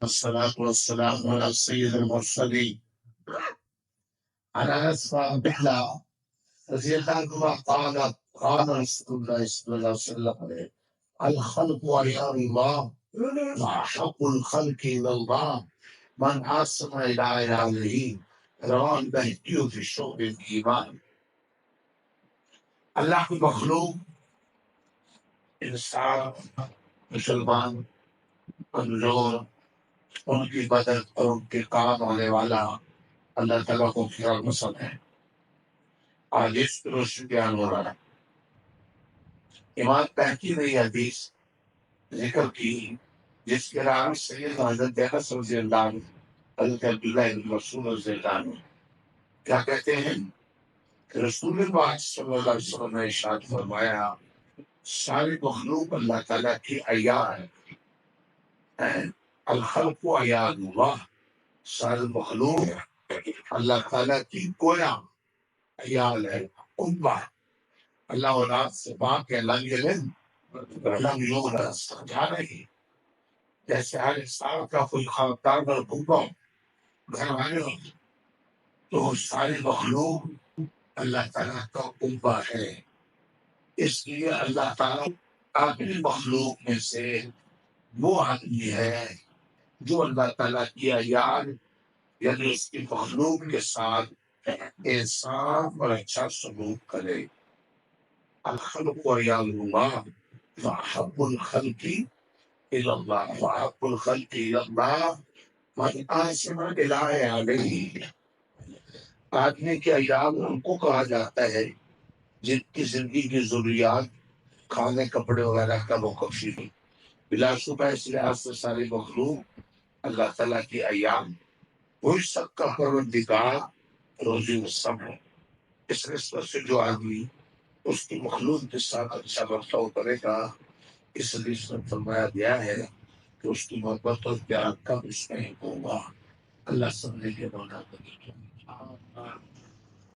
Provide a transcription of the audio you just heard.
والصلاة والسلام على سيد المرسلين على أسفل بحلا رضي الله عنه قال رسول الله صلى الله عليه وسلم الخلق عيار الله وأحب الخلق إلى الله من عاصم إلى عياله رواه البهقي في شعب الإيمان. اللہ کی مخلوق انسان مسلمان کمزور ان کی مدد اور ان کے کام آنے والا اللہ تعالیٰ کو خیال پسند ہے. آج اس روشن بیان ہو رہا ہے. امام بہقی نے یہ حدیث ذکر کی جس کے راوی سید حضرت انس رضی اللہ عنہ حضرت عبداللہ بن مسعود رضی اللہ عنہ کیا کہتے ہیں کہ رسول اللہ صلی اللہ علیہ وسلم نے ارشاد فرمایا ساری مخلوق اللہ تعالیٰ کی عیار ہے. الخلق عیار اللہ، ساری مخلوق اللہ تعالیٰ کی گویا عیال ہے، قربہ. اللہ اولاد سے پاک ہے، لم یلد ولم یولد، سمجھا نہیں. جیسے ہر انسان کا کوئی خاندان اور قربہ گھر والے ہو تو ساری مخلوق اللہ تعالیٰ کا قربہ ہے. اس لیے اللہ تعالیٰ اپنی مخلوق میں سے وہ آدمی ہے جو اللہ تعالیٰ کی عیال یعنی اس کی مخلوق کے ساتھ انصاف اور اچھا سلوک کرے. الخلق عیال اللہ وحب الخلق الی اللہ وحب الخلق الی اللہ من آسم الہ علیہ. آدمی کے عیال ان کو کہا جاتا ہے جن کی زندگی کی ضروریات کھانے کپڑے وغیرہ کا مکفی نہیں. بلا شبہ اس لحاظ سے ساری مخلوق اللہ تعالیٰ کی عیال وہی سب کا پروردگار روزی رسم ہے. اس نسبت سے جو آدمی اس کی مخلوق کے ساتھ اچھا برتاؤ کرے گا اس لیے اس میں فرمایا گیا ہے کہ اس کی محبت اور پیار کب اس میں ہوگا. اللہ سمجھے کے مولا